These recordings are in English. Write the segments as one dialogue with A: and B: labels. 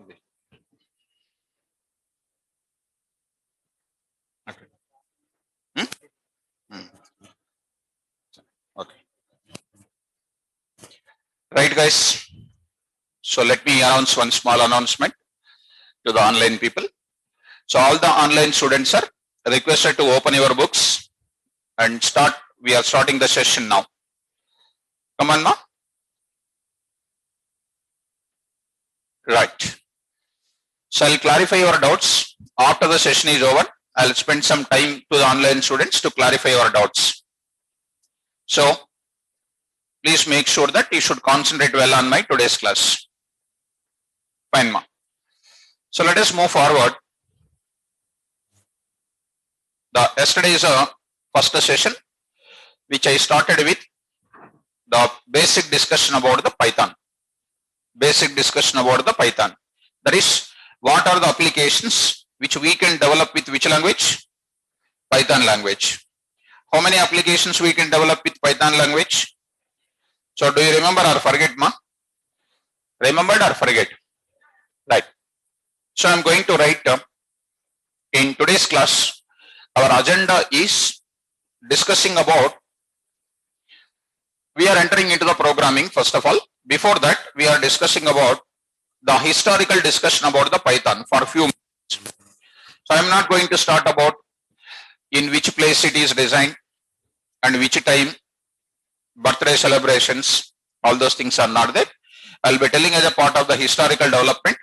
A: Okay. Hmm? Hmm. Okay. Right, guys. So let me announce one small announcement to the online people. So all the online students are requested to open your books and start. We are starting the session now. Come on, ma. Right. So I'll clarify your doubts after the session is over. I'll spend some time to the online students to clarify your doubts. So please make sure that you should concentrate well on my today's class. Fine, ma. So let us move forward. The yesterday's first session, which I started with the basic discussion about the Python. Basic discussion about the Python. That is, what are the applications which we can develop with which language? Python language. How many applications we can develop with Python language? So do you remember or forget, ma? Remembered or forget? Right. So I'm going to write in today's class, our agenda is discussing about, we are entering into the programming first of all. Before that, we are discussing about the historical discussion about the Python for a few minutes. So I am not going to start about in which place it is designed and which time, birthday celebrations, all those things are not there. I'll be telling as a part of the historical development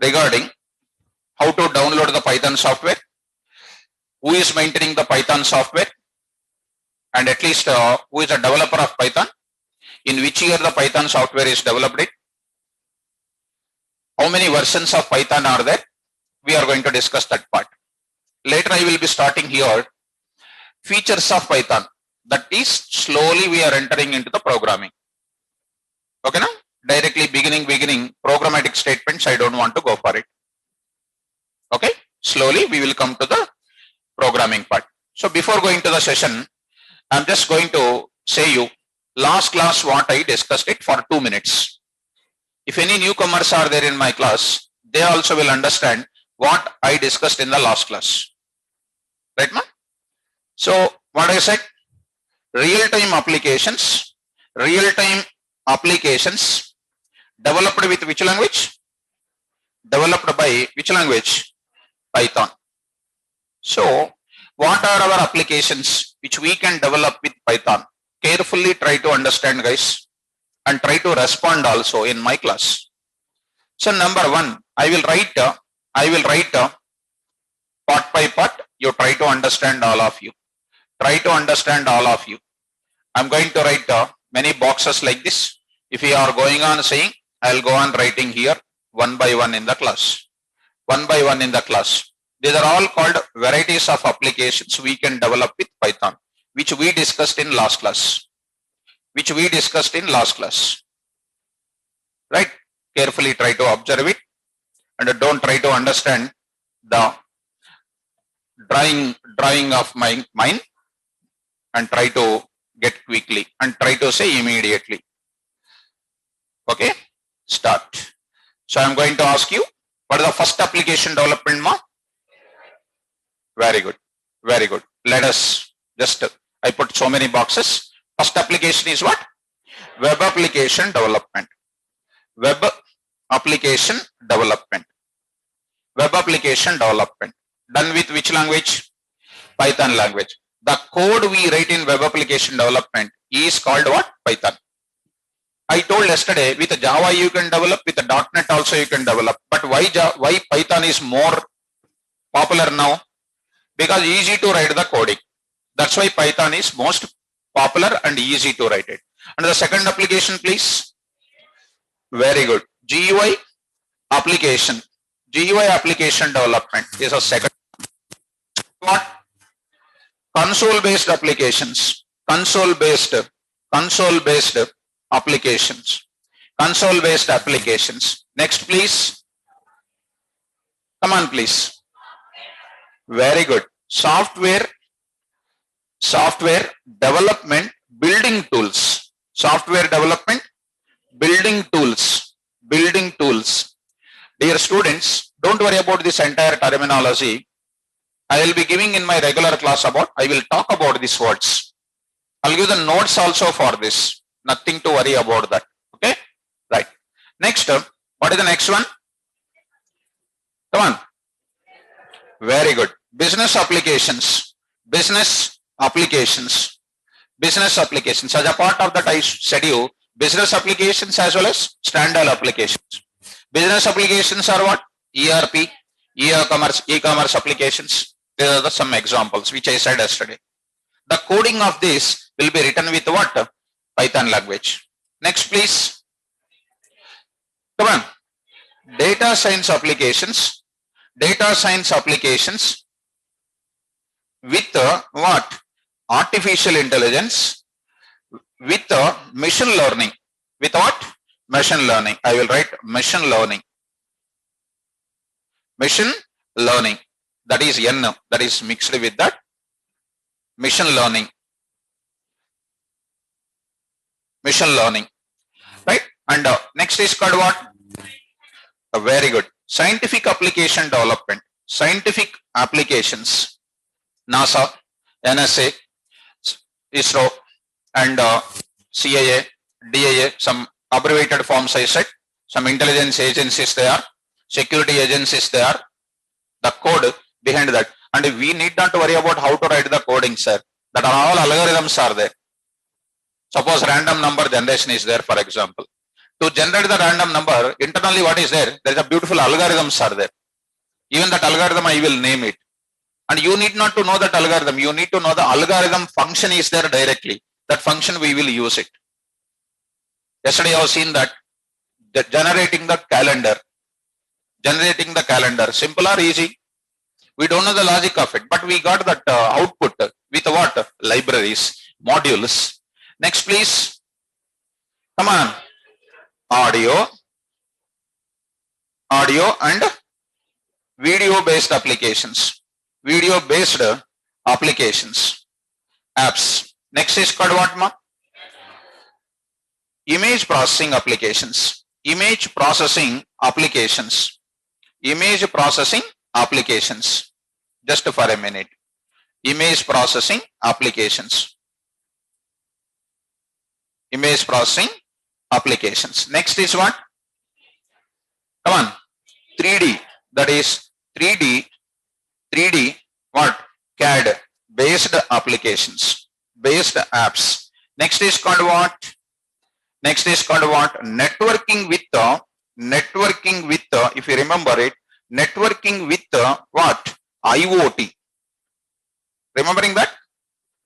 A: regarding how to download the Python software, who is maintaining the Python software, and at least who is a developer of Python, in which year the Python software is developed it, how many versions of Python are there. We are going to discuss that part. Later I will be starting here features of Python. That is, slowly we are entering into the programming. Okay, now directly beginning programmatic statements, I don't want to go for it. Okay, slowly we will come to the programming part. So before going to the session, I'm just going to say you last class what I discussed it for 2 minutes. If any newcomers are there in my class, they also will understand what I discussed in the last class. Right, ma? So what I said, real-time applications developed with which language? Developed by which language? Python. So what are our applications which we can develop with Python? Carefully try to understand, guys, and try to respond also in my class. So number one, I will write part by part. You try to understand all of you. Try to understand all of you. I'm going to write many boxes like this. If you are going on saying, I'll go on writing here one by one in the class. One by one in the class. These are all called varieties of applications we can develop with Python, which we discussed in last class. Right? Carefully try to observe it and don't try to understand the drawing of my mind, and try to get quickly and try to say immediately. Okay, start. So I'm going to ask you, what is the first application development, ma? Very good. Let us just, I put so many boxes. First application is what? Web application development. Web application development. Done with which language? Python language. The code we write in web application development is called what? Python. I told yesterday, with Java you can develop, with .NET also you can develop. But why Python is more popular now? Because easy to write the coding. That's why Python is most popular and easy to write it. And the second application, please. Very good. GUI application. GUI application development is a second. What? Console based applications. Console based applications. Next, please. Come on, please. Very good. Software development building tools. Software development building tools. Dear students, don't worry about this entire terminology. I will be giving in my regular class about, I will talk about these words. I'll give the notes also for this. Nothing to worry about that. Okay? Right. Next, what is the next one? Come on. Very good. Business applications. Business applications. Business applications. As a part of that, I said you, business applications as well as standard applications. Business applications are what? ERP, e-commerce applications. These are some examples which I said yesterday. The coding of this will be written with what? Python language. Next, please. Come on. Data science applications. Data science applications with what? Artificial intelligence, with machine learning. With what? Machine learning. I will write machine learning. Machine learning. That is N. That is mixed with that. Machine learning. Machine learning. Right? And next is called what? Very good. Scientific application development. Scientific applications. NASA, NSA, ISRO, and CIA, DIA, some abbreviated forms I said. Some intelligence agencies there, security agencies there. The code behind that. And we need not to worry about how to write the coding, sir. That are all algorithms are there. Suppose random number generation is there, for example. To generate the random number, internally what is there? There is a beautiful algorithms are there. Even that algorithm I will name it. And you need not to know that algorithm. You need to know the algorithm function is there directly. That function we will use it. Yesterday I have seen that generating the calendar. Generating the calendar. Simple or easy? We don't know the logic of it. But we got that output with what? Libraries, modules. Next please. Come on. Audio and video based applications. Video based applications. Apps. Next is called what, ma? Image processing applications. Image processing applications. Image processing applications. Just for a minute. Image processing applications. Image processing applications. Next is what? Come on. 3D. That is 3D what? CAD based applications. Based apps. Next is called what? Next is called what? Networking with if you remember it, networking with what? IoT. Remembering that?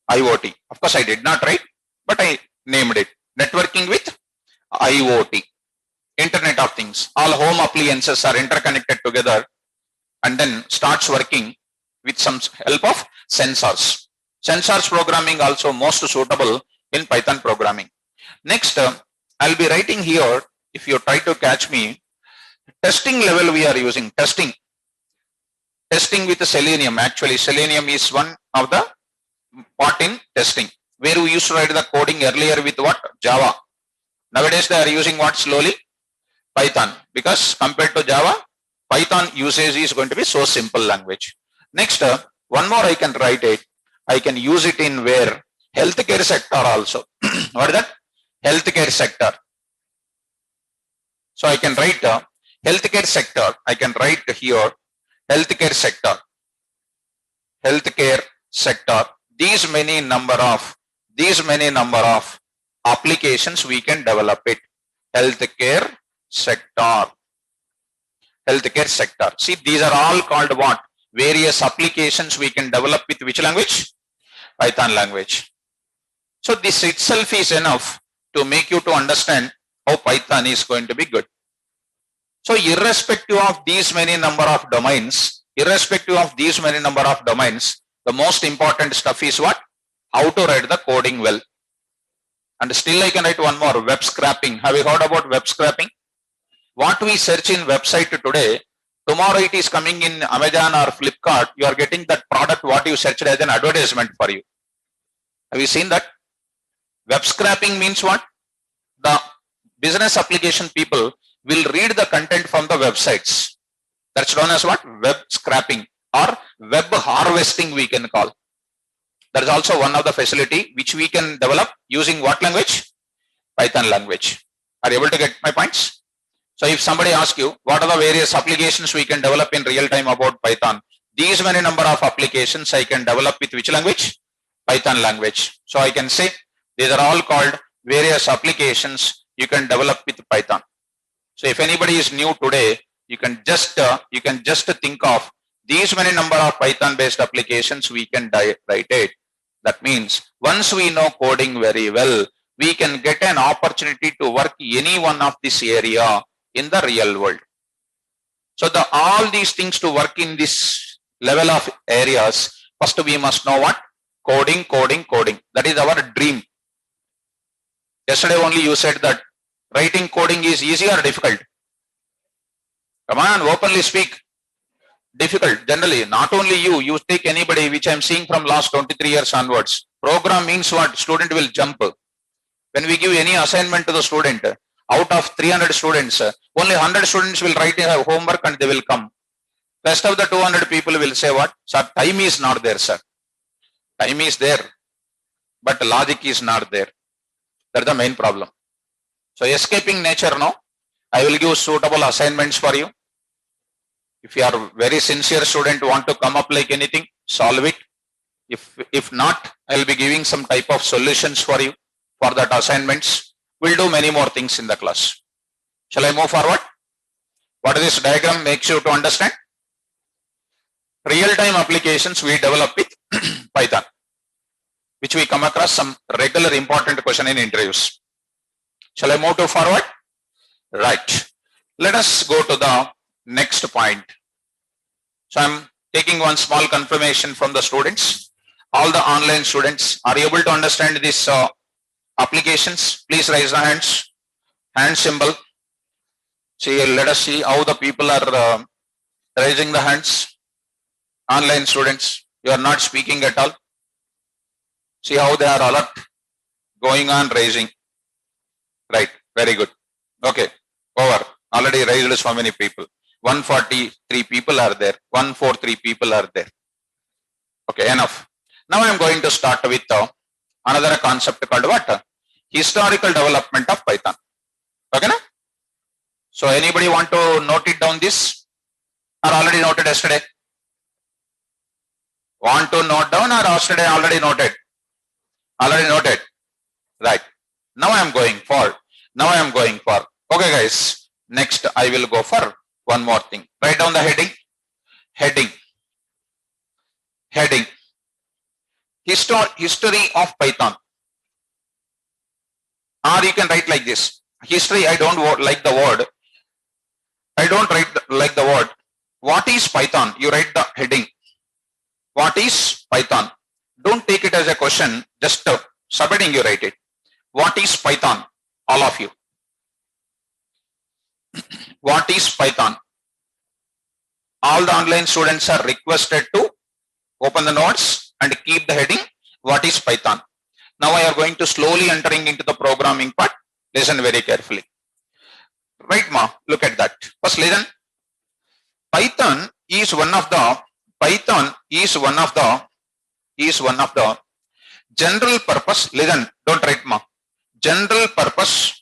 A: IoT. Of course I did not write, but I named it. Networking with IoT. Internet of Things. All home appliances are interconnected together and then starts working with some help of sensors. Sensors programming also most suitable in Python programming. Next, I'll be writing here, if you try to catch me, testing level we are using. Testing with Selenium. Actually, Selenium is one of the part in testing, where we used to write the coding earlier with what? Java. Nowadays they are using what? Slowly? Python. Because compared to Java, Python usage is going to be so simple language. Next, one more I can write it. I can use it in where? Healthcare sector also. What is that? Healthcare sector. So I can write healthcare sector. I can write here healthcare sector. Healthcare sector. These many number of applications we can develop it. Healthcare sector. Healthcare sector. See, these are all called what? Various applications we can develop with which language? Python language. So this itself is enough to make you to understand how Python is going to be good. So irrespective of these many number of domains, the most important stuff is what? How to write the coding well. And still I can write one more, web scraping. Have you heard about web scraping? What we search in website today, tomorrow it is coming in Amazon or Flipkart, you are getting that product what you searched as an advertisement for you. Have you seen that? Web scraping means what? The business application people will read the content from the websites. That's known as what? Web scraping or web harvesting we can call. That is also one of the facility which we can develop using what language? Python language. Are you able to get my points? So if somebody asks you, what are the various applications we can develop in real time about Python? These many number of applications I can develop with which language? Python language. So I can say these are all called various applications you can develop with Python. So if anybody is new today, you can just think of these many number of Python based applications we can write it. That means once we know coding very well, we can get an opportunity to work any one of this area in the real world. So all these things to work in this level of areas, first we must know what? Coding. That is our dream. Yesterday only you said that writing coding is easy or difficult? Come on, openly speak. Difficult. Generally, not only you take anybody, which I am seeing from last 23 years onwards. Program means what? Student will jump. When we give any assignment to the student, out of 300 students, only 100 students will write their homework and they will come. Rest of the 200 people will say what? Sir, time is not there, sir. Time is there, but logic is not there. That's the main problem. So escaping nature, no? I will give suitable assignments for you. If you are very sincere student, want to come up like anything, solve it. If not, I will be giving some type of solutions for you for that assignments. We'll do many more things in the class. Shall I move forward? What this diagram makes you to understand? Real-time applications we develop with Python, which we come across some regular important question in interviews. Shall I move to forward? Right. Let us go to the next point. So I'm taking one small confirmation from the students. All the online students, are you able to understand these applications? Please raise the hands. Hand symbol. See, let us see how the people are raising the hands. Online students, you are not speaking at all. See how they are alert, going on raising. Right, very good. Okay, over. Already raised so many people. 143 people are there. 143 people are there. Okay, enough. Now I am going to start with another concept called what? Historical development of Python. Okay, na? So anybody want to note it down this? Or already noted yesterday? Want to note down or yesterday already noted? Already noted. Right. Now I am going for. Okay guys, next I will go for one more thing. Write down the heading. History of Python. Or you can write like this. History, I don't like the word. I don't write like the word. What is Python? You write the heading. What is Python? Don't take it as a question, just subheading you write it. What is Python? All of you. What is Python? All the online students are requested to open the notes and keep the heading. What is Python? Now I are going to slowly entering into the programming part. Listen very carefully. Right, ma? Look at that. First listen. Python is one of the general purpose. Listen, don't write ma. General purpose,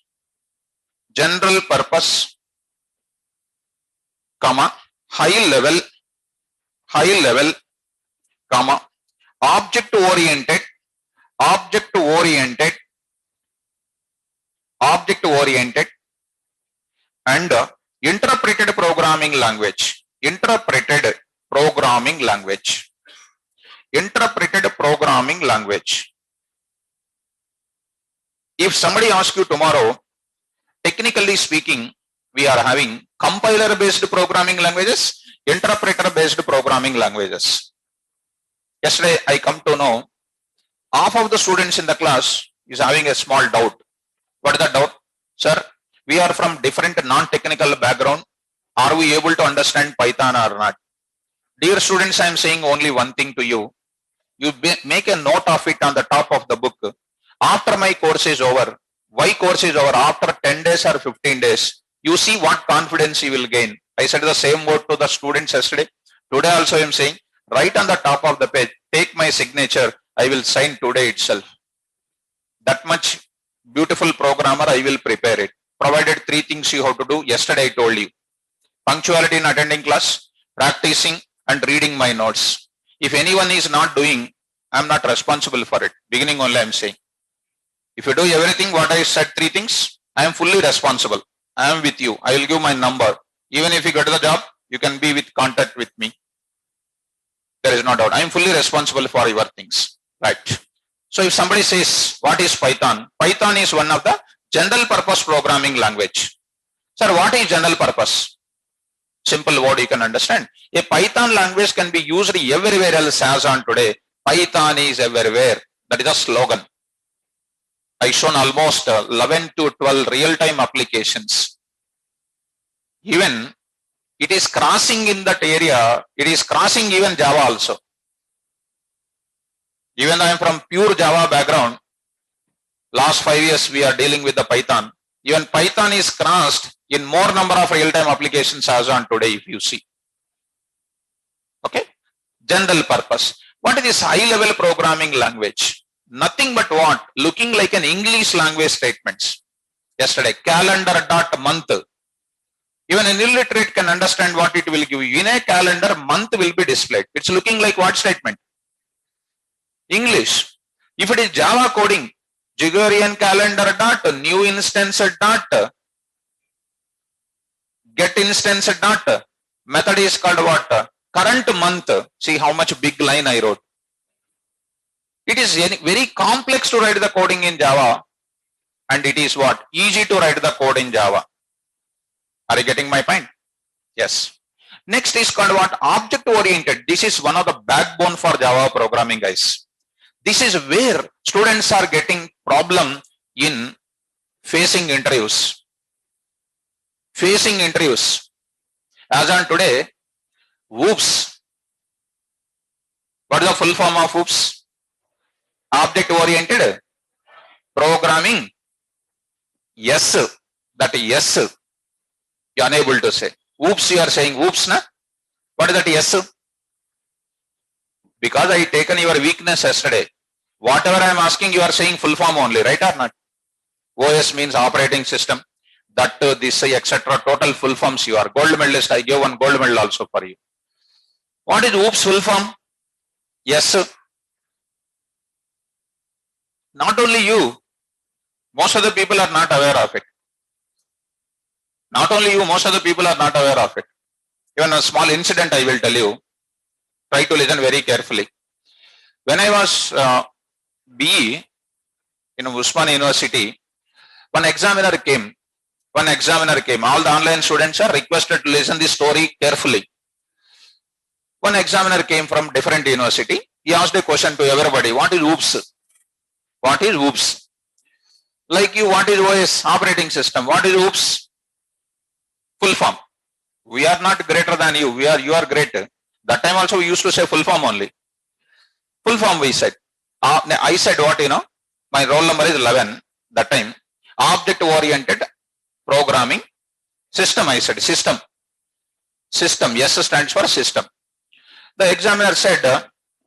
A: comma, high level, comma, object oriented, and interpreted programming language. If somebody asks you tomorrow, technically speaking, we are having compiler based programming languages, interpreter based programming languages. Yesterday I come to know half of the students in the class is having a small doubt. What is the doubt? Sir, we are from different non-technical background. Are we able to understand Python or not? Dear students, I am saying only one thing to you. You make a note of it on the top of the book. After my course is over, why course is over? After 10 days or 15 days, You see what confidence you will gain. I said the same word to the students yesterday. Today also I am saying, right on the top of the page, take my signature. I will sign today itself. That much beautiful programmer, I will prepare it. Provided 3 things you have to do. Yesterday I told you. Punctuality in attending class, practicing and reading my notes. If anyone is not doing, I am not responsible for it. Beginning only I am saying. If you do everything what I said 3 things, I am fully responsible. I am with you. I will give my number. Even if you get the job, you can be with contact with me. There is no doubt. I am fully responsible for your things. Right. So if somebody says, what is Python? Python is one of the general purpose programming language. Sir, what is general purpose? Simple word you can understand. A Python language can be used everywhere else as on today. Python is everywhere. That is a slogan. I shown almost 11 to 12 real-time applications. Even it is crossing in that area. It is crossing even Java also. Even though I am from pure Java background, last 5 years we are dealing with the Python. Even Python is crossed in more number of real-time applications as on today, if you see. Okay. General purpose. What is this high-level programming language? Nothing but what? Looking like an English language statements. Yesterday, calendar.month. Even an illiterate can understand what it will give you. In a calendar, month will be displayed. It's looking like what statement? English. If it is Java coding, Gregorian calendar dot, new instance dot, get instance dot, method is called what? Current month. See how much big line I wrote. It is very complex to write the coding in Java, and it is what? Easy to write the code in Java. Are you getting my point? Yes. Next is called what? Object oriented. This is one of the backbone for Java programming, guys. This is where students are getting problem in facing interviews. Facing interviews. As on today, OOPS. What is the full form of OOPS? Object oriented programming. Yes. That is yes. You are unable to say. OOPS, you are saying OOPS, na? What is that yes? Because I taken your weakness yesterday. Whatever I am asking, you are saying full form only, right or not? OS means operating system. That, this, etc. Total full forms you are. Gold medalist, I gave one gold medal also for you. What is OOPS full form? Yes. Not only you, most of the people are not aware of it. Not only you, most of the people are not aware of it. Even a small incident I will tell you. Try to listen very carefully. When I was BE in Usman University, one examiner came. All the online students are requested to listen this story carefully. One examiner came from different university. He asked a question to everybody. What is OOPS? What is OOPS? Like you, what is OS? Operating system. What is OOPS? Full form. We are not greater than you. You are greater. That time also we used to say full form only. Full form we said. I said what, my roll number is 11. That time. Object oriented programming system, I said. System. S stands for system. The examiner said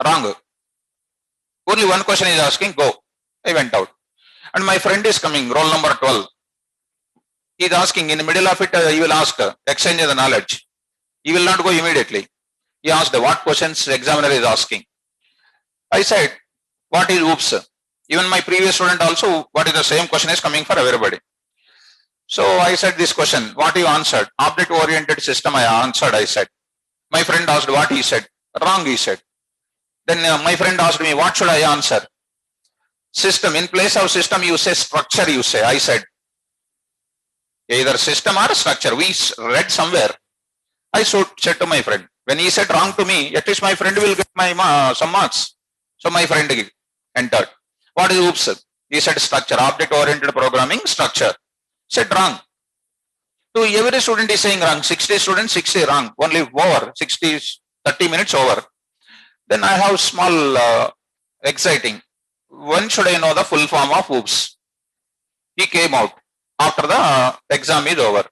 A: wrong. Only one question is asking, go. I went out. And my friend is coming, roll number 12. He is asking, in the middle of it, he will ask, exchange the knowledge. He will not go immediately. He asked, what questions the examiner is asking? I said, what is OOPS? Even my previous student also, what is the same question is coming for everybody. So I said this question, what you answered? Object-oriented system, I answered, I said. My friend asked what he said. Wrong, he said. Then my friend asked me, what should I answer? System. In place of system, you say structure, you say. I said, either system or structure. We read somewhere. I said to my friend, when he said wrong to me, at least my friend will get my some marks. So my friend entered. What is OOPS? He said structure, object-oriented programming, structure. Said wrong. So every student is saying wrong. 60 students, 60 wrong. Only over 60, 30 minutes over. Then I have small exciting. When should I know the full form of OOPS? He came out after the exam is over.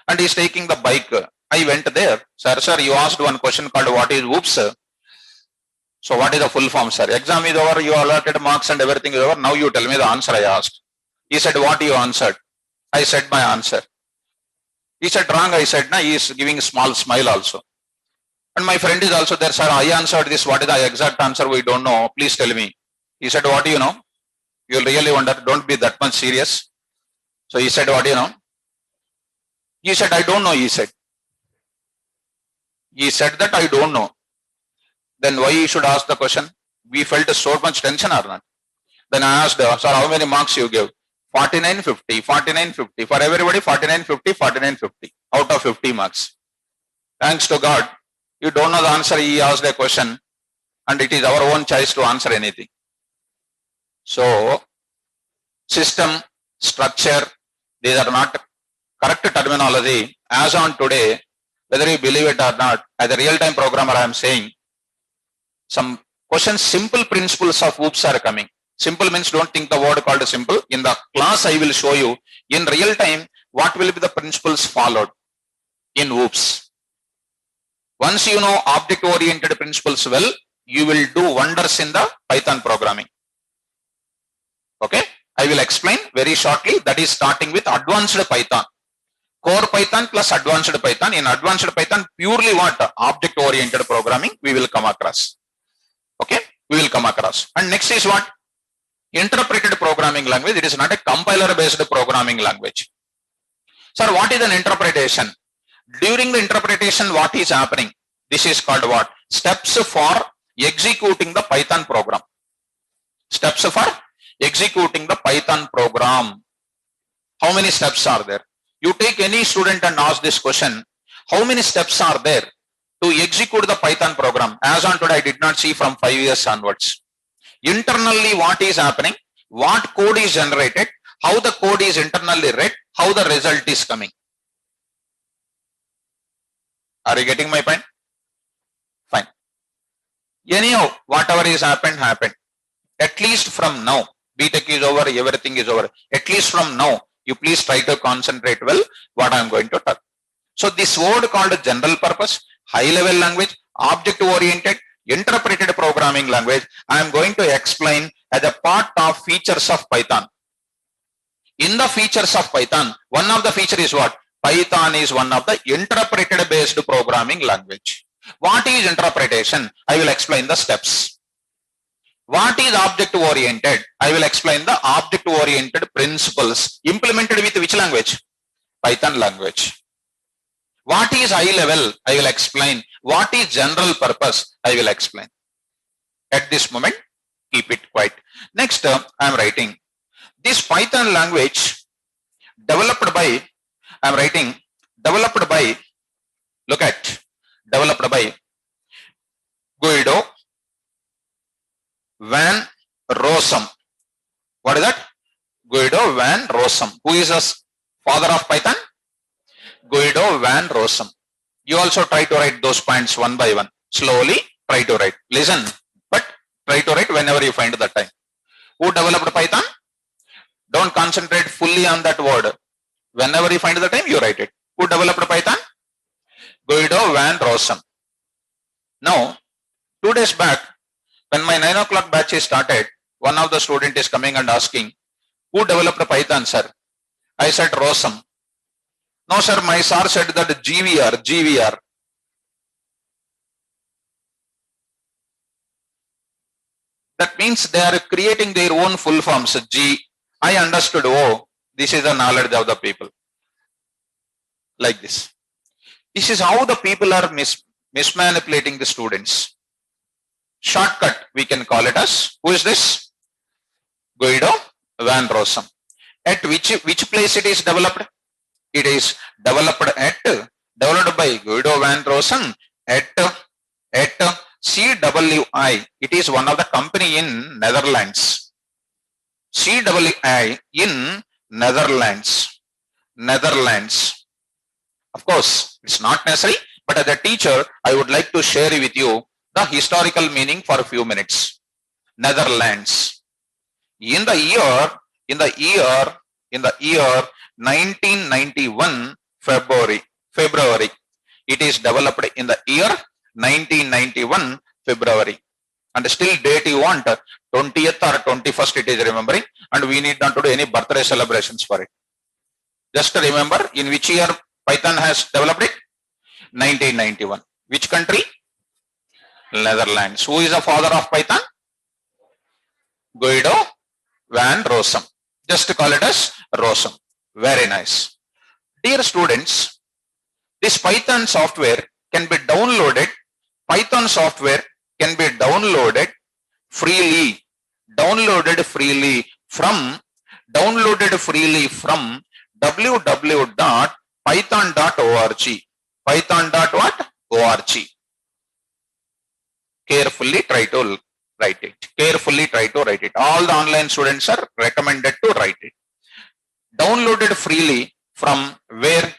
A: and he's taking the bike. I went there. Sir, you asked one question called what is whoops? So what is the full form, sir? Exam is over, you allotted marks and everything is over. Now you tell me the answer I asked. He said, what you answered? I said my answer. He said wrong. I said, no, he is giving a small smile also. And my friend is also there, sir, I answered this. What is the exact answer? We don't know. Please tell me. He said, what do you know? You'll really wonder. Don't be that much serious. So he said, what do you know? He said, I don't know, he said. He said that I don't know. Then why you should ask the question? We felt so much tension or not? Then I asked, sir, how many marks you give? 49, 50, 49, 50. For everybody, 49, 50, 49, 50. Out of 50 marks. Thanks to God, you don't know the answer. He asked a question and it is our own choice to answer anything. So, system, structure, these are not correct terminology. As on today, whether you believe it or not, as a real-time programmer, I am saying, some questions, simple principles of whoops are coming. Simple means don't think the word called simple. In the class, I will show you in real time what will be the principles followed in whoops. Once you know object-oriented principles well, you will do wonders in the Python programming. Okay, I will explain very shortly. That is starting with advanced Python. Core Python plus advanced Python. In advanced Python, purely what? Object-oriented programming we will come across. Okay, we will come across. And next is what? Interpreted programming language. It is not a compiler-based programming language. Sir, what is an interpretation? During the interpretation, what is happening? This is called what? Steps for executing the Python program. Steps for executing the Python program. How many steps are there? You take any student and ask this question. How many steps are there to execute the Python program? As on today, I did not see from 5 years onwards. Internally, what is happening? What code is generated? How the code is internally read? How the result is coming? Are you getting my point? Fine. Anyhow, whatever is happened. At least from now, BTech is over, everything is over. At least from now, you please try to concentrate well what I am going to talk. So this word called general purpose, high level language, object oriented, interpreted programming language, I am going to explain as a part of features of Python. In the features of Python, one of the feature is what? Python is one of the interpreted based programming language. What is interpretation? I will explain the steps. What is object oriented? I will explain the object oriented principles implemented with which language? Python language. What is high level? I will explain. What is general purpose? I will explain. At this moment, keep it quiet. Next, I am writing. This Python language developed by, I am writing, developed by, look at, developed by Guido van Rossum. What is that? Guido van Rossum. Who is the father of Python? Guido van Rossum. You also try to write those points one by one. Slowly try to write. Listen, but try to write whenever you find the time. Who developed Python? Don't concentrate fully on that word. Whenever you find the time, you write it. Who developed Python? Guido van Rossum. Now, 2 days back, when my 9 o'clock batch is started, one of the student is coming and asking, who developed Python, sir? I said Rossum. No, sir, my sir said that GVR. That means they are creating their own full forms. G. I understood, oh, this is the knowledge of the people. Like this. This is how the people are mismanipulating the students. Shortcut, we can call it as, who is this? Guido van Rossum. At which place it is developed? It is developed by Guido van Rossum at CWI. It is one of the company in Netherlands. CWI in Netherlands. Of course, it's not necessary, but as a teacher, I would like to share with you the historical meaning for a few minutes. Netherlands. In the year 1991, February. It is developed in the year 1991 February. And still date you want 20th or 21st it is remembering, and we need not to do any birthday celebrations for it. Just remember in which year Python has developed it? 1991. Which country? Netherlands. Who is the father of Python? Guido van Rossum. Just call it as Rossum. Very nice. Dear students, this Python software can be downloaded. Python software can be downloaded freely from www.python.org. Python.org. Carefully try to write it. All the online students are recommended to write it. Downloaded freely from where?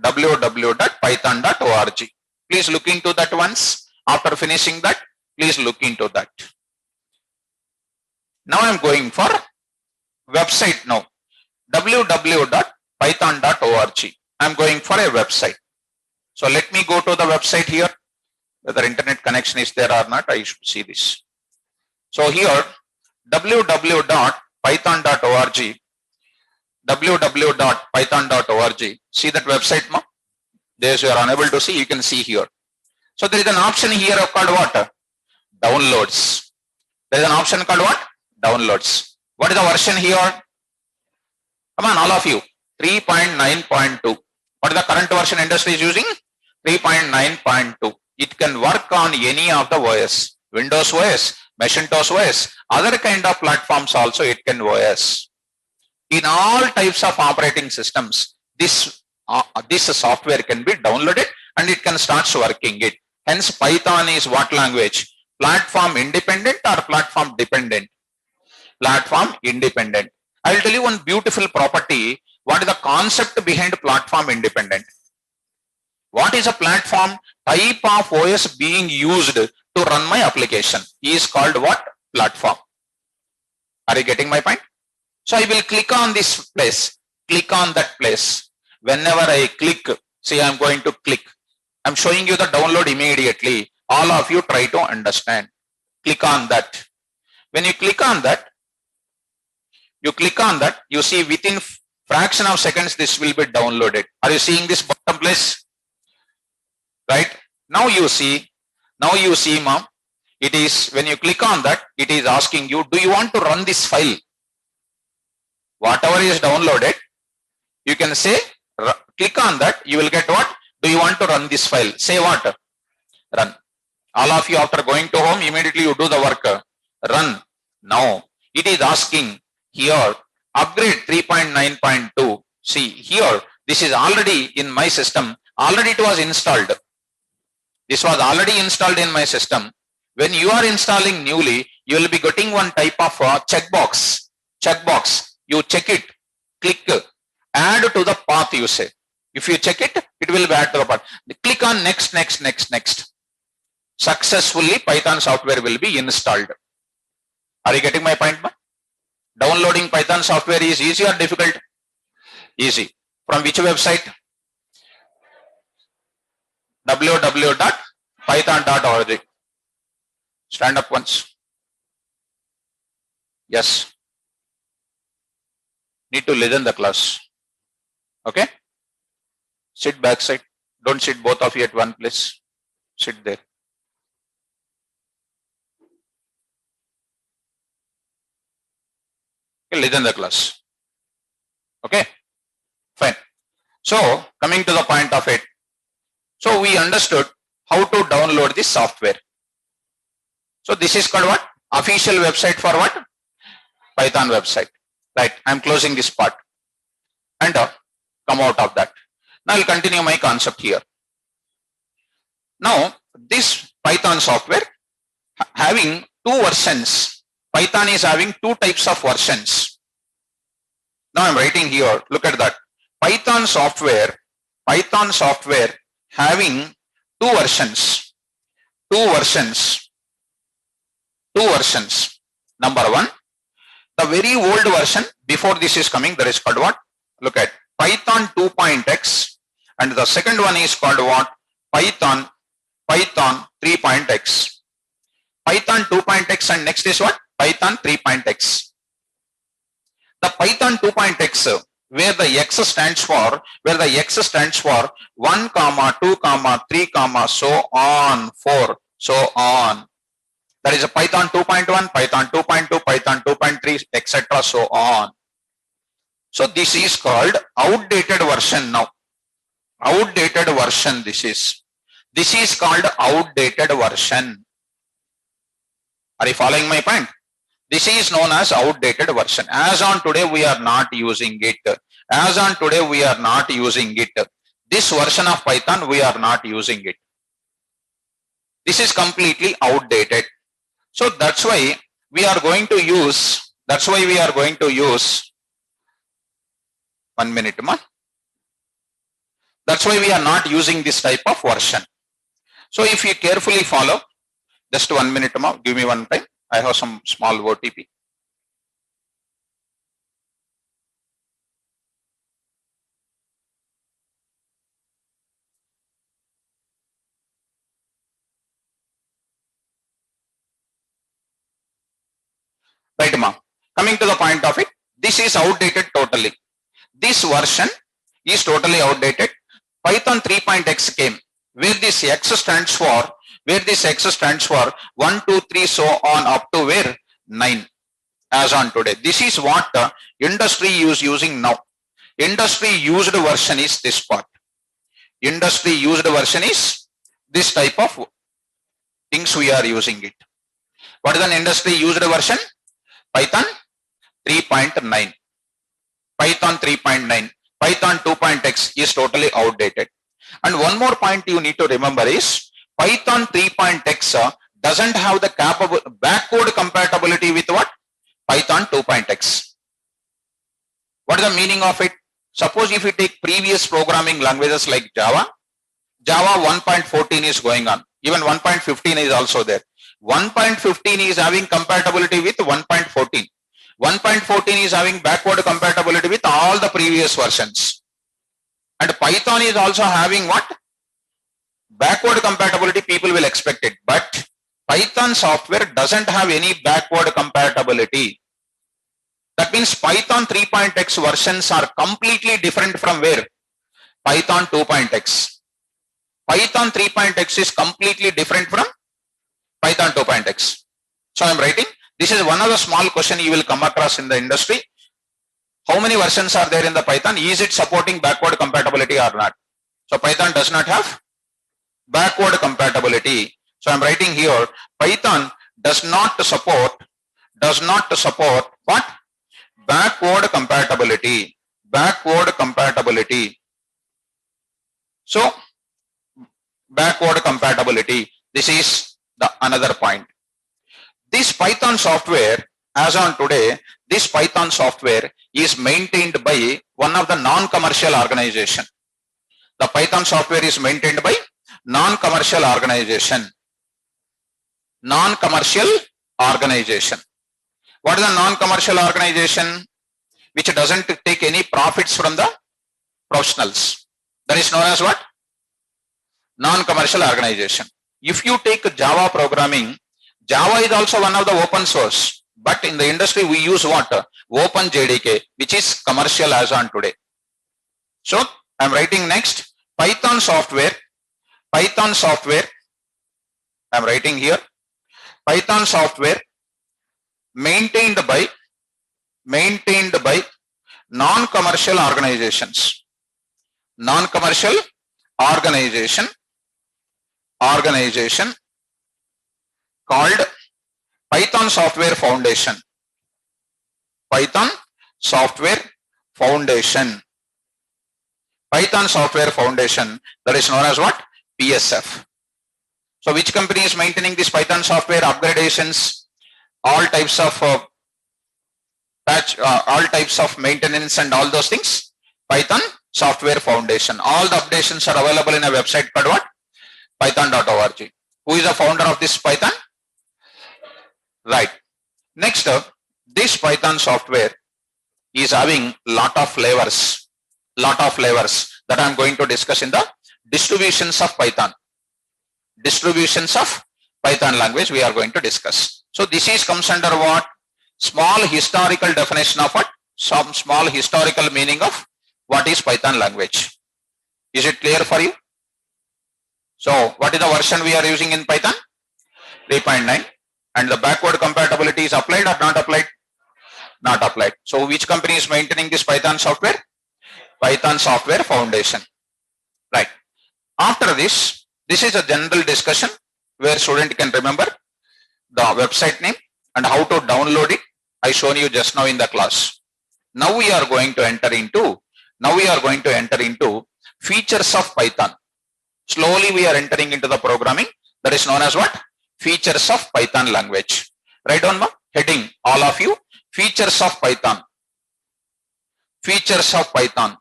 A: www.python.org. Please look into that once. After finishing that, please look into that. Now I am going for website now. www.python.org. I am going for a website. So let me go to the website here. Whether internet connection is there or not, I should see this. So here, www.python.org. www.python.org. See that website, ma? There's you are unable to see, you can see here. So there is an option here called what? Downloads. There is an option called what? Downloads. What is the version here? Come on, all of you. 3.9.2. What is the current version industry is using? 3.9.2. It can work on any of the OS. Windows OS, Macintosh OS, other kind of platforms also it can OS. In all types of operating systems, this software can be downloaded and it can start working it. Hence, Python is what language? Platform independent or platform dependent? Platform independent. I will tell you one beautiful property. What is the concept behind platform independent? What is a platform? Type of OS being used to run my application is called what? Platform. Are you getting my point? So I will click on this place, click on that place. Whenever I click, see, I'm going to click. I'm showing you the download immediately. All of you try to understand. Click on that. When you click on that, you see within fraction of seconds, this will be downloaded. Are you seeing this bottom place? Right? Now you see, mom, it is, when you click on that, it is asking you, do you want to run this file? Whatever is downloaded, you can say, click on that, you will get what? Do you want to run this file? Say what? Run. All of you after going to home, immediately you do the work. Run. Now, it is asking here, upgrade 3.9.2. See, here, this is already in my system. Already it was installed. This was already installed in my system. When you are installing newly, you will be getting one type of checkbox. You check it, click, add to the path you say. If you check it, it will be add to the path. Click on next. Successfully, Python software will be installed. Are you getting my point? Downloading Python software is easy or difficult? Easy. From which website? www.python.org. Stand up once. Yes. Need to listen the class. Okay? Sit backside. Don't sit both of you at one place. Sit there. Okay, listen the class. Okay? Fine. So, coming to the point of it. So, we understood how to download this software. So, this is called what? Official website for what? Python website. Right. I am closing this part and come out of that. Now, I will continue my concept here. Now, this Python software having two versions. Python is having two types of versions. Now, I am writing here. Look at that. Python software having two versions. Number one, the very old version before this is coming, that is called what? Look at Python 2.x, and the second one is called what? Python 3.x. Python 2.x and next is what? Python 3.x. The Python 2.x, where the x stands for 1, 2, 3, so on, 4, so on. That is a Python 2.1, Python 2.2, Python 2.3, etc. so on. So this is called outdated version now. Outdated version this is. This is called outdated version. Are you following my point? This is known as outdated version. As on today, we are not using it. As on today, we are not using it. This version of Python, we are not using it. This is completely outdated. So that's why we are going to use, 1 minute, man. That's why we are not using this type of version. So if you carefully follow, just 1 minute, ma, give me one time. I have some small OTP. Right, ma. Coming to the point of it, this is outdated totally. This version is totally outdated. Python 3.x came, where this x stands for 1, 2, 3, so on up to where 9 as on today. This is what the industry is using now. Industry used version is this part. Industry used version is this type of things we are using it. What is an industry used version? Python 3.9. Python 3.9. Python 2.x is totally outdated. And one more point you need to remember is Python 3.x doesn't have the backward compatibility with what? Python 2.x. What is the meaning of it? Suppose if you take previous programming languages like Java 1.14 is going on. Even 1.15 is also there. 1.15 is having compatibility with 1.14. 1.14 is having backward compatibility with all the previous versions. And Python is also having what? Backward compatibility, people will expect it. But Python software doesn't have any backward compatibility. That means Python 3.x versions are completely different from where? Python 2.x. Python 3.x is completely different from Python 2.x. So I'm writing, this is one of the small question you will come across in the industry. How many versions are there in the Python? Is it supporting backward compatibility or not? So Python does not have backward compatibility. So I'm writing here, Python does not support what? Backward compatibility. Backward compatibility. So backward compatibility. This is the another point. This Python software, as on today, this Python software is maintained by one of the non-commercial organization. The Python software is maintained by non-commercial organization. Non-commercial organization. What is a non-commercial organization? Which doesn't take any profits from the professionals. That is known as what? Non-commercial organization. If you take Java programming, Java is also one of the open source. But in the industry, we use what? OpenJDK, which is commercial as on today. So I'm writing next, Python software, I'm writing here, Python software maintained by non-commercial organizations. Non-commercial organization called Python Software Foundation. Python Software Foundation. Python Software Foundation, that is known as what? PSF. So which company is maintaining this Python software upgradations, all types of all types of maintenance and all those things? Python Software Foundation. All the updations are available in a website called what? Python.org. Who is the founder of this Python? Right. Next up, this Python software is having lot of flavors. lot of flavors that I'm going to discuss in the distributions of Python. Distributions of Python language we are going to discuss. So this is comes under what? Small historical definition of what? Some small historical meaning of what is Python language. Is it clear for you? So what is the version we are using in Python? 3.9. And the backward compatibility is applied or not applied? Not applied. So which company is maintaining this Python software? Python Software Foundation. Right. After this is a general discussion where student can remember the website name and how to download it. I shown you just now in the class. Now we are going to enter into features of Python. Slowly we are entering into the programming that is known as what? Features of Python language. Write down the heading, all of you. Features of Python. Features of Python.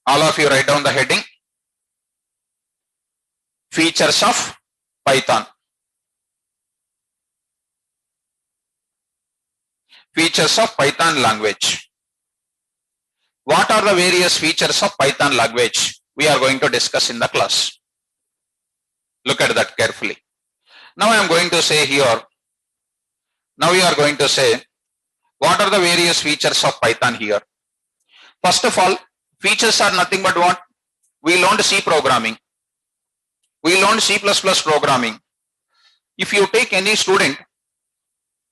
A: All of you write down the heading. Features of Python. Features of Python language. What are the various features of Python language? We are going to discuss in the class. Look at that carefully. Now I am going to say here, now we are going to say, what are the various features of Python here? First of all, features are nothing but what? We learned C programming. We learned C++ programming. If you take any student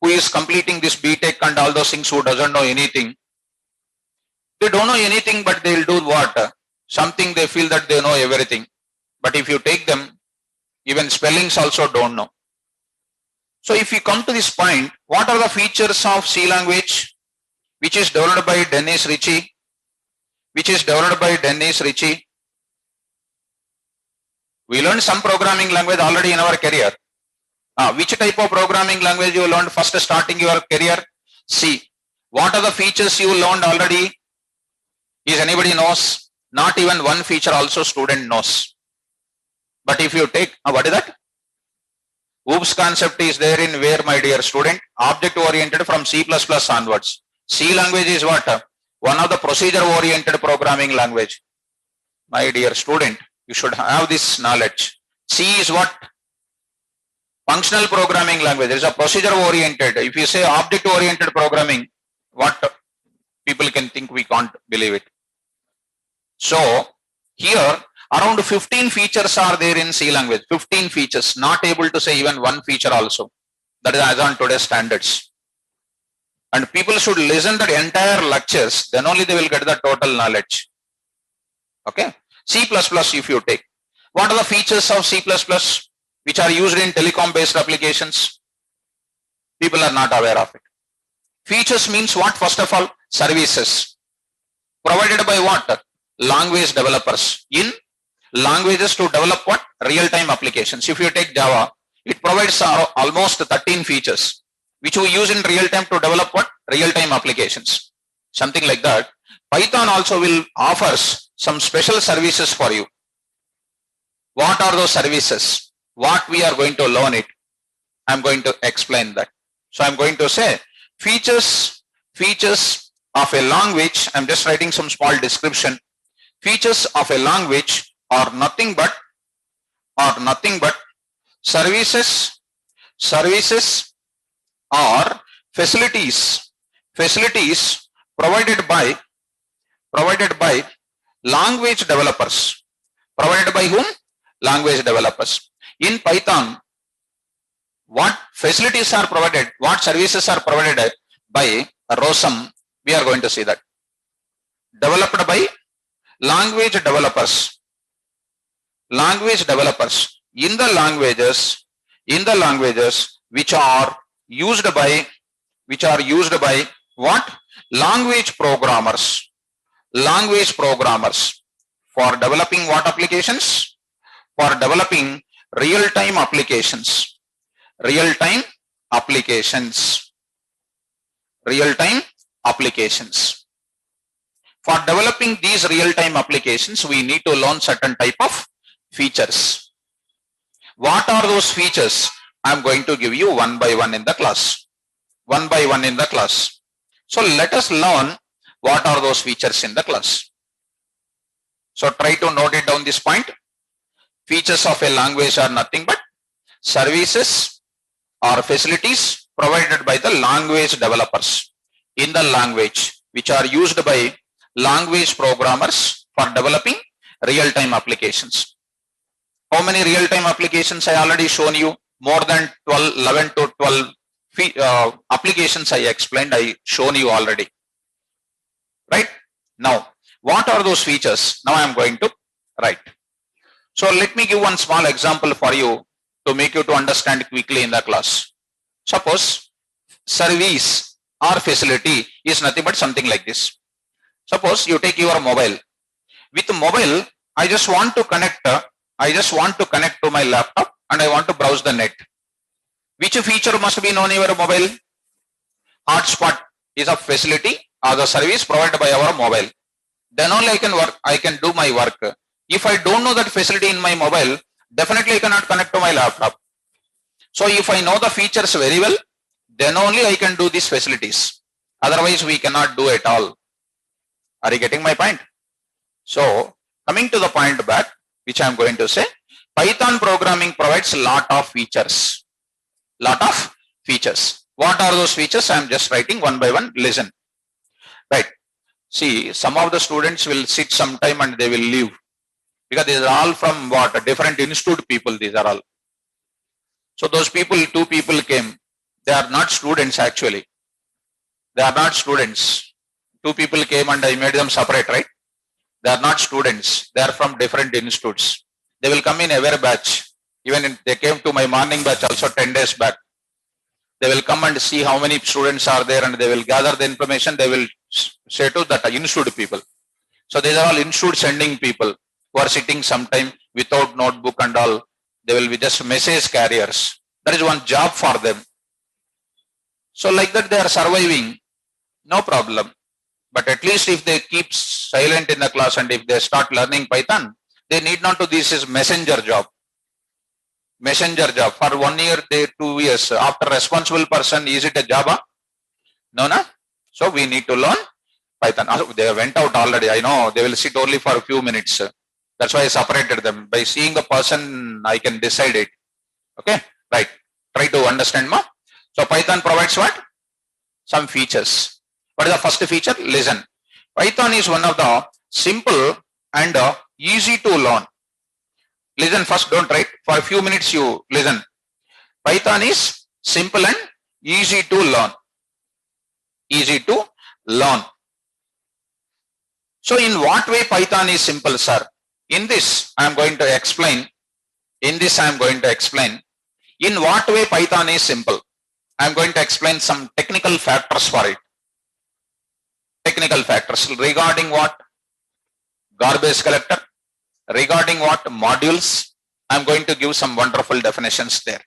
A: who is completing this BTech and all those things, who doesn't know anything, they don't know anything, but they'll do what? Something they feel that they know everything. But if you take them, even spellings also don't know. So if you come to this point, what are the features of C language, which is developed by Dennis Ritchie? Which is developed by Dennis Ritchie. We learned some programming language already in our career. Which type of programming language you learned first starting your career? C. What are the features you learned already? Is anybody knows? Not even one feature also student knows. But if you take, what is that? OOPS concept is there in where, my dear student? Object oriented from C++ onwards. C language is what? One of the procedure oriented programming language. My dear student, you should have this knowledge. C is what? Functional programming language. There is a procedure oriented. If you say object oriented programming, what people can think we can't believe it. So here around 15 features are there in C language. 15 features, not able to say even one feature also. That is as on today's standards. And people should listen to the entire lectures, then only they will get the total knowledge. Okay. C++ if you take. What are the features of C++ which are used in telecom based applications? People are not aware of it. Features means what? First of all, services. Provided by what? Language developers. In languages to develop what? Real-time applications. If you take Java, it provides almost 13 features which we use in real time to develop what? Real-time applications. Something like that. Python also will offers some special services for you. What are those services? What we are going to learn it? I'm going to explain that. So I'm going to say features of a language. I'm just writing some small description. Features of a language are nothing but services or facilities provided by language developers. Provided by whom? Language developers. In Python, what facilities are provided, what services are provided by ROSM, we are going to see that. Developed by language developers. Language developers in the languages which are used by what? Language programmers. Language programmers for developing what applications? For developing real-time applications. Real-time applications. Real-time applications. For developing these real-time applications, we need to learn certain type of features. What are those features? I am going to give you one by one in the class. One by one in the class. So let us learn what are those features in the class. So try to note it down this point. Features of a language are nothing but services or facilities provided by the language developers in the language, which are used by language programmers for developing real-time applications. How many real-time applications I already shown you? More than 11 to 12 applications I explained, I shown you already. Right? Now, what are those features? Now I am going to write. So let me give one small example for you to make you to understand quickly in the class. Suppose service or facility is nothing but something like this. Suppose you take your mobile. With mobile, I just want to connect to my laptop and I want to browse the net. Which feature must be known in your mobile? Hotspot is a facility or the service provided by our mobile. Then only I can do my work. If I don't know that facility in my mobile, definitely I cannot connect to my laptop. So if I know the features very well, then only I can do these facilities. Otherwise we cannot do it all. Are you getting my point? So coming to the point back, which I am going to say, Python programming provides a lot of features. What are those features? I am just writing one by one. Listen. Right. See, some of the students will sit sometime and they will leave. Because these are all from what? Different institute people, these are all. So those people, 2 people came. They are not students actually. They are not students. 2 people came and I made them separate, right? They are not students. They are from different institutes. They will come in every batch. Even they came to my morning batch also 10 days back. They will come and see how many students are there and they will gather the information. They will say to that institute people. So these are all institute sending people who are sitting sometime without notebook and all. They will be just message carriers. That is one job for them. So like that they are surviving. No problem. But at least if they keep silent in the class and if they start learning Python, they need not to, this is messenger job. Messenger job for 1 year, 2 years. After responsible person, is it a Java? No, no. So we need to learn Python. They went out already. I know they will sit only for a few minutes. That's why I separated them. By seeing the person, I can decide it. Okay, right. Try to understand more. So Python provides what? Some features. What is the first feature? Listen. Python is one of the simple and easy to learn. Listen first, don't write. For a few minutes you listen. Python is simple and easy to learn. Easy to learn. So in what way Python is simple, sir? In this I am going to explain. In what way Python is simple. I am going to explain some technical factors for it. Technical factors regarding what? Garbage collector. Regarding what? Modules. I am going to give some wonderful definitions there.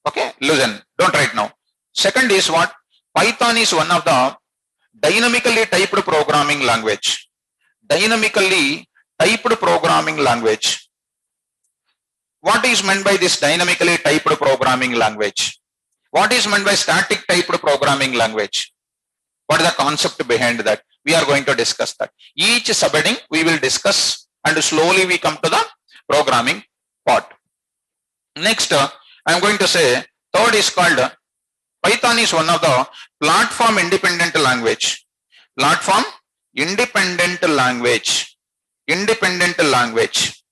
A: Okay, listen, don't write now. Second is what? Python is one of the dynamically typed programming language. Dynamically typed programming language. What is meant by this dynamically typed programming language? What is meant by static typed programming language? What is the concept behind that? We are going to discuss that. Each subheading we will discuss and slowly we come to the programming part. Next, I am going to say third is called Python is one of the platform independent language. Platform independent language. Independent language.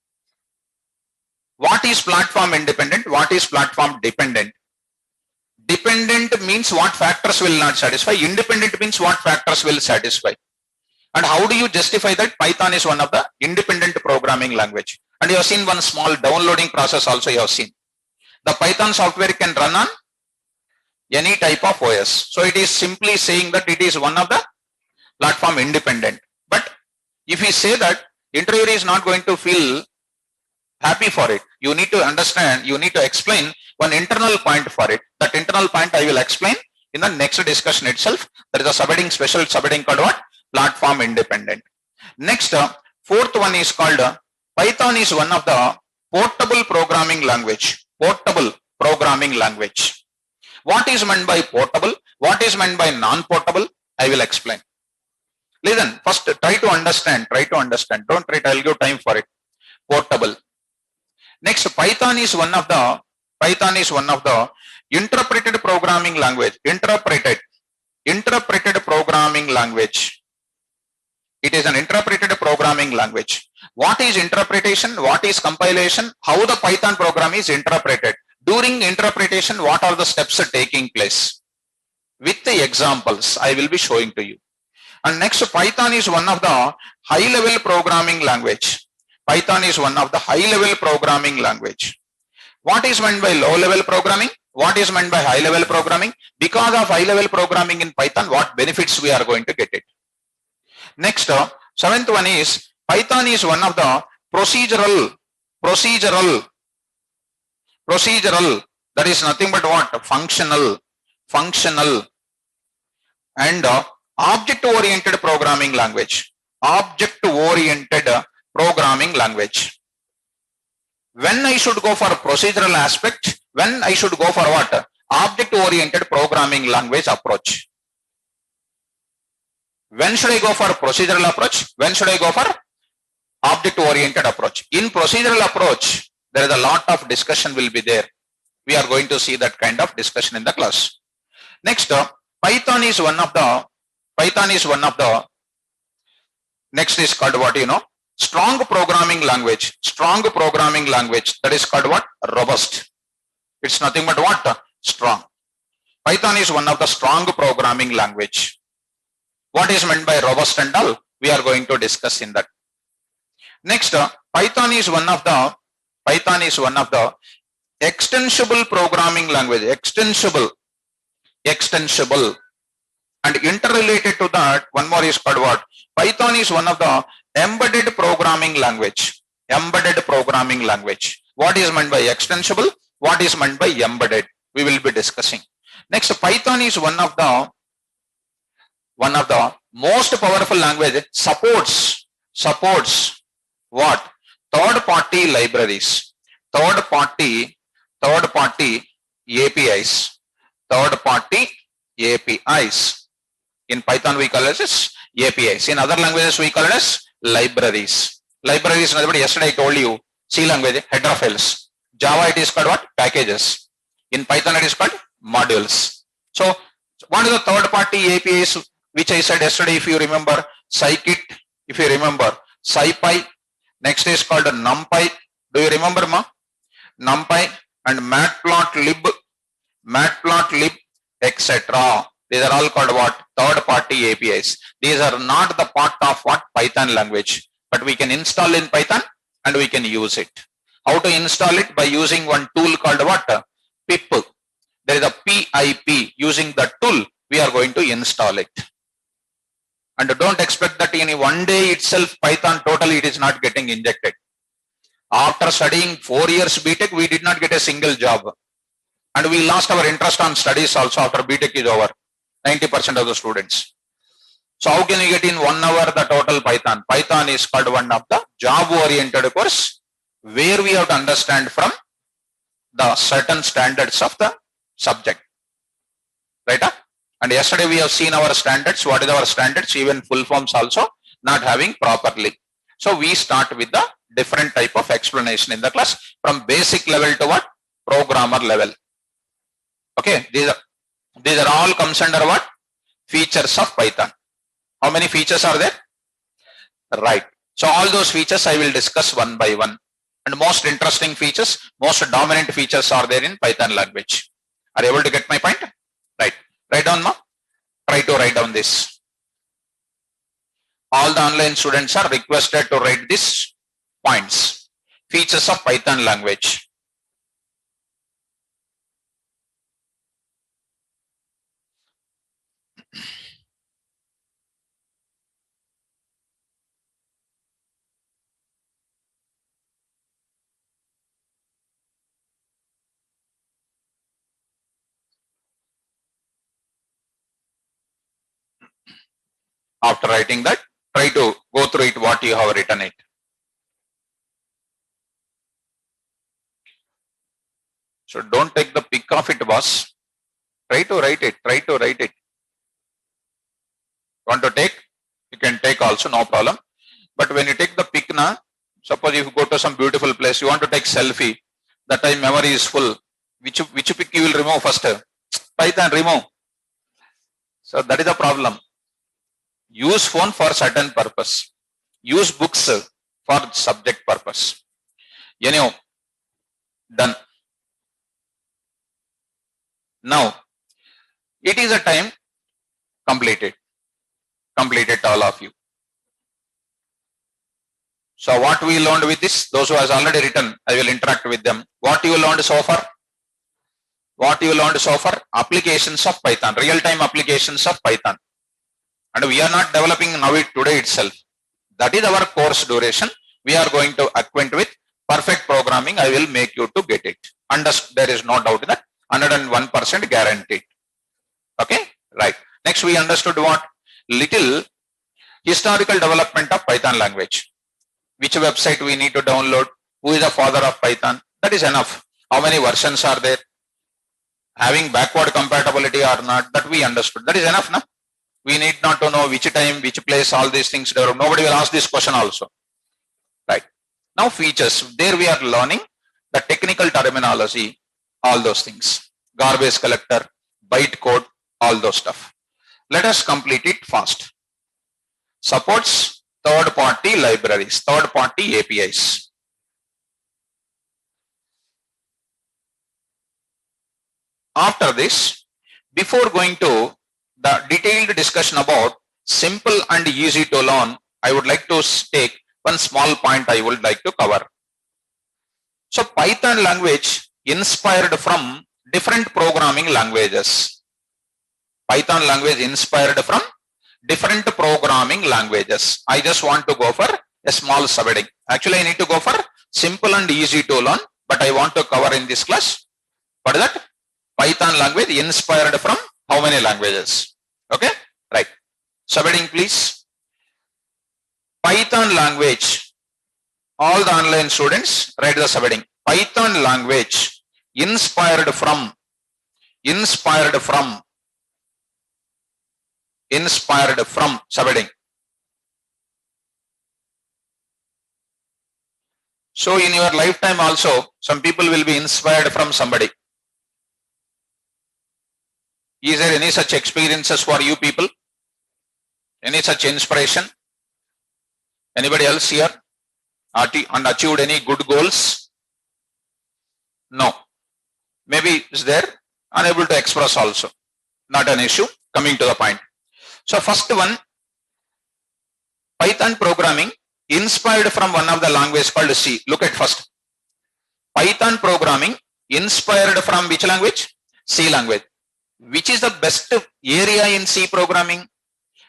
A: What is platform independent? What is platform dependent? Dependent means what factors will not satisfy. Independent means what factors will satisfy. And how do you justify that Python is one of the independent programming language? And you have seen one small downloading process also you have seen. The Python software can run on any type of OS. So it is simply saying that it is one of the platform independent. But if we say that, interviewer is not going to feel happy for it. You need to understand, you need to explain one internal point for it. That internal point I will explain in the next discussion itself. There is a subheading, special subheading called what? Platform independent. Next, fourth one is called Python is one of the portable programming language. Portable programming language. What is meant by portable? What is meant by non-portable? I will explain. Listen, first try to understand, don't try to, I'll give time for it. Portable. Next, Python is one of the interpreted programming language. Interpreted programming language. It is an interpreted programming language. What is interpretation? What is compilation? How the Python program is interpreted? During interpretation, what are the steps taking place? With the examples, I will be showing to you. And next, Python is one of the high-level programming language. Python is one of the high-level programming language. What is meant by low-level programming? What is meant by high-level programming? Because of high-level programming in Python, what benefits we are going to get it? Next, seventh one is Python is one of the procedural. That is nothing but what? Functional, and object-oriented programming language. Object-oriented programming language. When I should go for procedural aspect, when I should go for what? Object-oriented programming language approach. When should I go for procedural approach? When should I go for object-oriented approach? In procedural approach, there is a lot of discussion will be there. We are going to see that kind of discussion in the class. Next, Python is one of the, next is called what, strong programming language. That is called what? Robust. It's nothing but what? Strong. Python is one of the strong programming language. What is meant by robust and all? We are going to discuss in that. Next, Python is one of the extensible programming language. Extensible. And interrelated to that, one more is called what? Python is one of the embedded programming language. What is meant by extensible? What is meant by embedded? We will be discussing. Next, Python is one of the most powerful language. Supports what? Third party libraries. Third party APIs. In Python we call it as APIs. In other languages we call it as libraries. Libraries, yesterday I told you, C language, header files. Java it is called what? Packages. In Python it is called modules. So what is the third party APIs which I said yesterday, if you remember? Scikit, if you remember, SciPy, next is called NumPy. Do you remember, ma? NumPy and Matplotlib, etc. These are all called what? Third party APIs. These are not the part of what? Python language, but we can install in Python and we can use it. How to install it? By using one tool called what? pip. There is a PIP. Using that tool, we are going to install it. And don't expect that in one day itself, Python totally it is not getting injected. After studying 4 years BTech, we did not get a single job. And we lost our interest on studies also after BTech is over. 90% of the students. So how can you get in 1 hour the total Python? Python is called one of the job-oriented course where we have to understand from the certain standards of the subject. Right? And yesterday we have seen our standards. What is our standards? Even full forms also not having properly. So we start with the different type of explanation in the class from basic level to what? Programmer level. Okay, these are all comes under what? Features of Python. How many features are there? Right. So all those features I will discuss one by one. And most interesting features, most dominant features are there in Python language. Are you able to get my point? Right. Write down, ma. Try to write down this. All the online students are requested to write these points. Features of Python language. After writing that, try to go through it what you have written it. So don't take the pick of it, boss. Try to write it. Try to write it. Want to take? You can take also, no problem. But when you take the pic na, suppose if you go to some beautiful place, you want to take selfie, that time memory is full. Which pic you will remove first? Python remove. So that is the problem. Use phone for certain purpose. Use books for subject purpose. Anyhow, done. Now, it is a time completed. Completed all of you. So what we learned with this, those who has already written, I will interact with them. What you learned so far? What you learned so far? Applications of Python, real-time applications of Python. And we are not developing now today itself. That is our course duration. We are going to acquaint with perfect programming. I will make you to get it. There is no doubt in that. 101% guaranteed. Okay, right. Next we understood what? Little historical development of Python language. Which website we need to download? Who is the father of Python? That is enough. How many versions are there? Having backward compatibility or not? That we understood. That is enough, no? We need not to know which time, which place, all these things. Nobody will ask this question also. Right. Now features. There we are learning the technical terminology, all those things. Garbage collector, bytecode, all those stuff. Let us complete it fast. Supports third-party libraries, third-party APIs. After this, before going to the detailed discussion about simple and easy to learn, I would like to take one small point I would like to cover. So Python language inspired from different programming languages. Python language inspired from different programming languages. I just want to go for a small subheading. Actually, I need to go for simple and easy to learn, but I want to cover in this class. What is that? Python language inspired from how many languages? Okay, right. Subheading, please. Python language. All the online students write the subheading. Python language inspired from subheading. So in your lifetime also, some people will be inspired from somebody. Is there any such experiences for you people? Any such inspiration? Anybody else here? And achieved any good goals? No. Maybe is there, unable to express also. Not an issue. Coming to the point. So first one, Python programming inspired from one of the languages called C. Look at first. Python programming inspired from which language? C language. Which is the best area in C programming?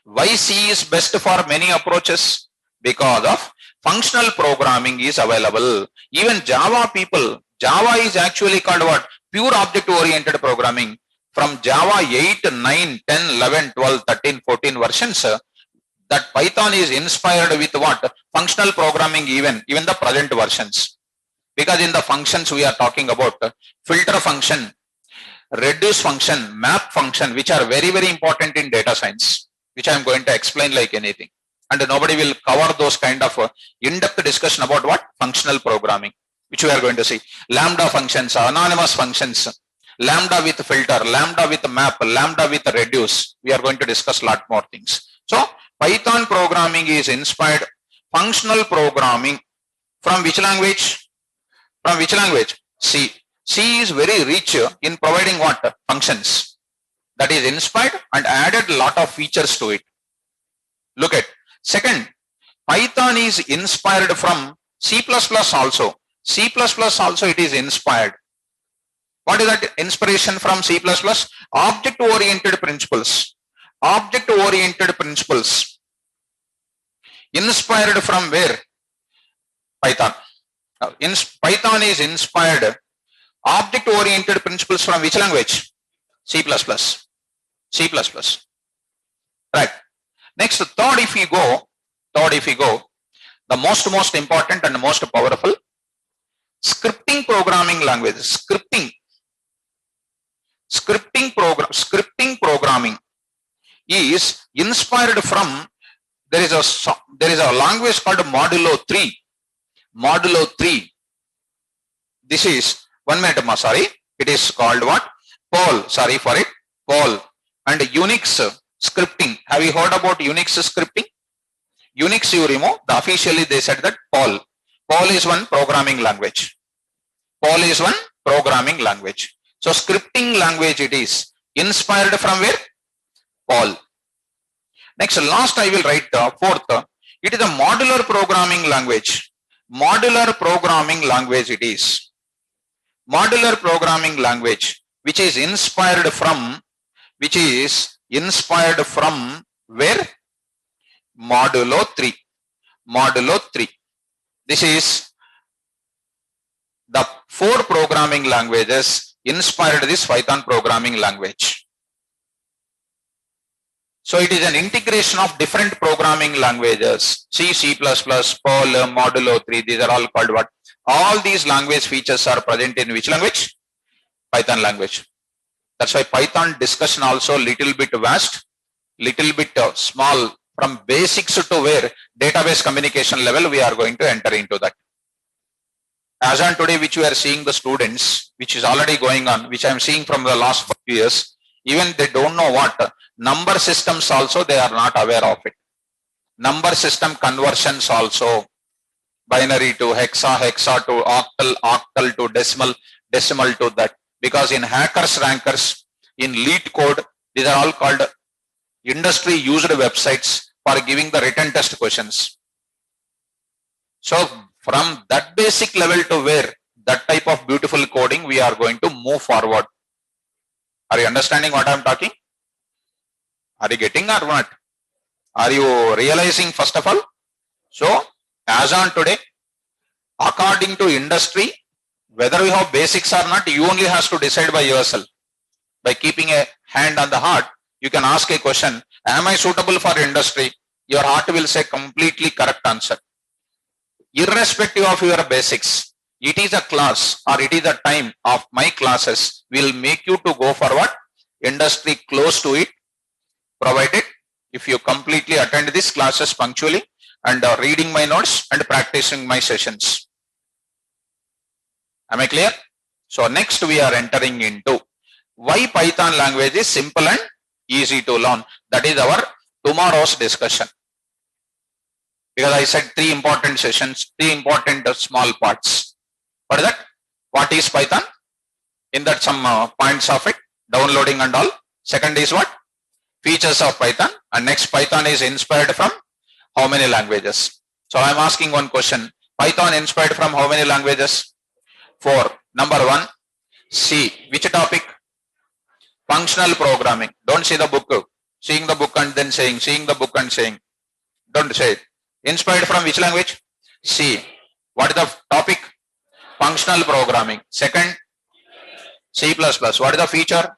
A: Why C is best for many approaches? Because of functional programming is available. Even Java people, Java is actually called what? Pure object-oriented programming. From Java 8, 9, 10, 11, 12, 13, 14 versions, that Python is inspired with what? Functional programming even the present versions. Because in the functions we are talking about filter function, reduce function, map function, which are very, very important in data science, which I am going to explain like anything. And nobody will cover those kind of in-depth discussion about what? Functional programming, which we are going to see. Lambda functions, anonymous functions, lambda with filter, lambda with map, lambda with reduce. We are going to discuss a lot more things. So Python programming is inspired functional programming from which language? From which language? C. C is very rich in providing what? Functions. That is inspired and added a lot of features to it. Look at. Second, Python is inspired from C++ also. C++ also it is inspired. What is that inspiration from C++? Object-oriented principles. Object-oriented principles. Inspired from where? Python. Python is inspired. Object-oriented principles from which language? C++. C++. Right. Next, third if we go, the most important and most powerful, scripting programming languages. Scripting programming is inspired from there is a language called Modulo 3. Modulo 3. This is 1 minute, sorry. It is called what? Perl. Sorry for it. Perl. And Unix scripting. Have you heard about Unix scripting? Unix you remove. Officially they said that Perl. Perl is one programming language. Perl is one programming language. So scripting language it is. Inspired from where? Perl. Next, last I will write the fourth. It is a modular programming language. Modular programming language it is. Modular programming language which is inspired from where? Modulo 3. Modulo 3. This is the 4 programming languages inspired this Python programming language. So it is an integration of different programming languages. C, C++, Perl, Modulo 3, these are all called what? All these language features are present in which language? Python language. That's why Python discussion also little bit vast, little bit small, from basics to where database communication level we are going to enter into that. As on today, which we are seeing the students, which is already going on, which I am seeing from the last few years, even they don't know what number systems also they are not aware of it. Number system conversions also, binary to hexa, hexa to octal, octal to decimal, decimal to that. Because in hackers, rankers, in lead code, these are all called industry used websites for giving the written test questions. So from that basic level to where that type of beautiful coding we are going to move forward. Are you understanding what I am talking? Are you getting or not? Are you realizing first of all? So as on today, according to industry, whether you have basics or not, you only has to decide by yourself. By keeping a hand on the heart, you can ask a question, am I suitable for industry? Your heart will say completely correct answer. Irrespective of your basics, it is a class or it is a time of my classes will make you to go for what? Industry close to it, provided if you completely attend these classes punctually and reading my notes and practicing my sessions. Am I clear? So next we are entering into why Python language is simple and easy to learn. That is our tomorrow's discussion. Because I said 3 important sessions, 3 important small parts. What is that? What is Python? In that some points of it, downloading and all. Second is what? Features of Python. And next, Python is inspired from how many languages? So I am asking one question. Python inspired from how many languages? 4. Number 1, C. Which topic? Functional programming. Don't see the book. Seeing the book and then saying. Seeing the book and saying. Don't say it. Inspired from which language? C. What is the topic? Functional programming. Second, C++. What is the feature?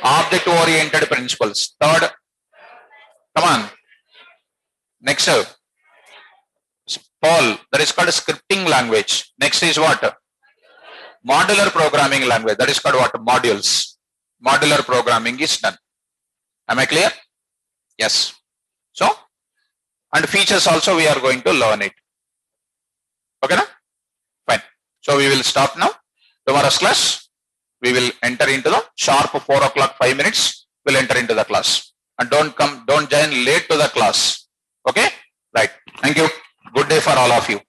A: Object-oriented principles. Third, come on. Next, Perl. That is called scripting language. Next is what? Modular programming language. That is called what? Modules. Modular programming is done. Am I clear? Yes. So, and features also we are going to learn it. Okay, na? Fine. So we will stop now. Tomorrow's class, we will enter into the sharp 4 o'clock 5 minutes. We'll enter into the class. And don't join late to the class. Okay? Right. Thank you. Good day for all of you.